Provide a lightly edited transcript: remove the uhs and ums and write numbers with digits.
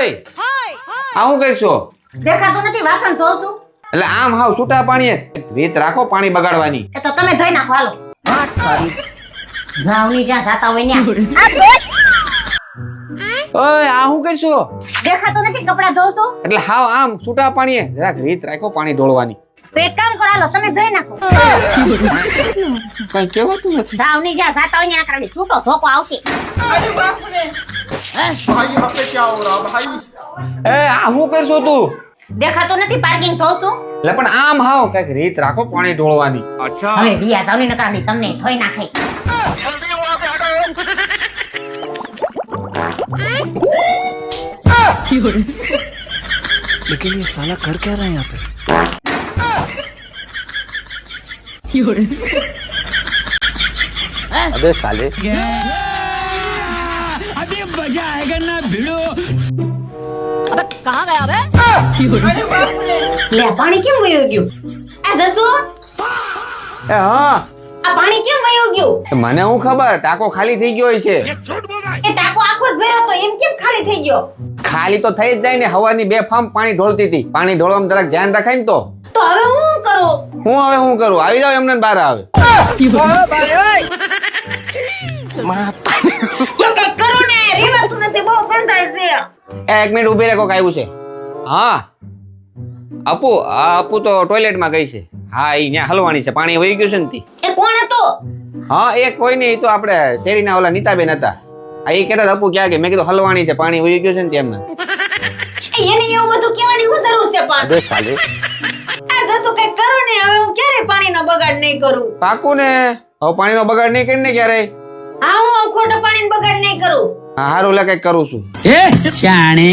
ઓય આ હું કરશો? દેખાતું નથી વાસણ ધોઉં છું. એટલે આમ હાવ છૂટા પાણીએ રીત રાખો પાણી બગાડવાની. એ તો તમે ધોઈ નાખો હાલો. જાવની જ્યાં જાતા હોય ત્યાં. ઓય આ હું કરશો? દેખાતું નથી કપડા ધોઉં છું. એટલે હાવ આમ છૂટા પાણીએ જરાક રીત રાખો પાણી ઢોળવાની. તો એક કામ કરો હાલો તમે ધોઈ નાખો. કઈ કહેવાતું નથી. જાવની જ્યાં જાતા હોય ત્યાં કારણે છૂટો ધોકો આવશે. भाई यहाँ पे क्या हो रहा भाई? એ આ હું કરશો તું? દેખાતું નથી પાર્કિંગ ધોઉં છું. એટલે પણ આમ હાવ કઈક રીત રાખો પાણી ઢોળવાની. હવે વિયા જાવની નકરાડી તમને ધોઈ નાખે. लेकिन ये साला कर क्या रहा है यहाँ पे? અબે સાલે अभी मजा आएगा ना भिड़ो। લે પાણી કેમ વયું ગયું? એ જસુ એ હા આ પાણી કેમ વયું ગયું? મને હું ખબર ટાંકો ખાલી થઈ ગયો છે. એ ટાંકો આખો જ ભર્યો તો એમ કેમ ખાલી થઈ ગયો? ખાલી તો થઈ જ જાય ને. હવાની બે ફામ પાણી ઢોળતી હતી. પાણી ઢોળવામાં જરાક ધ્યાન રાખાય ને તો. તો હવે હું કરું? હું હવે હું કરું? આવી જાવ એમને બહાર આવે. તો કઈ કરો ને રેવાતું નથી બહુ ગંધાય છે. એક મિનિટ ઉભી રહે કોક આવ્યું છે. હા અપુ આ અપુ તો ટોયલેટ માં ગઈ છે. હા ઈ ન્યા હલવાની છે. પાણી વહી ગયું છે ને તી. એ કોણ હતો? હા એ કોઈ નહીં. ઈ તો આપણે શેરીના ઓલા નીતાબેન હતા. આ ઈ કહેતા હતા, અપુ ક્યાં ગઈ? મેં કીધું હલવાની છે. પાણી વહી ગયું છે ને તેમને. એને એવું બધું કહેવાની શું જરૂર છે પણ? અબે સાલે આ જસુ કઈ કરો ને હવે હું ક્યારે પાણીનો બગાડ નહીં કરું. પાકું ને. હવે પાણીનો બગાડ નહીં કરીને ક્યારેય. હા હું ખોટો પાણીનો બગાડ નહીં કરું. હા હારું લે કઈક કરું છું. ए शाणे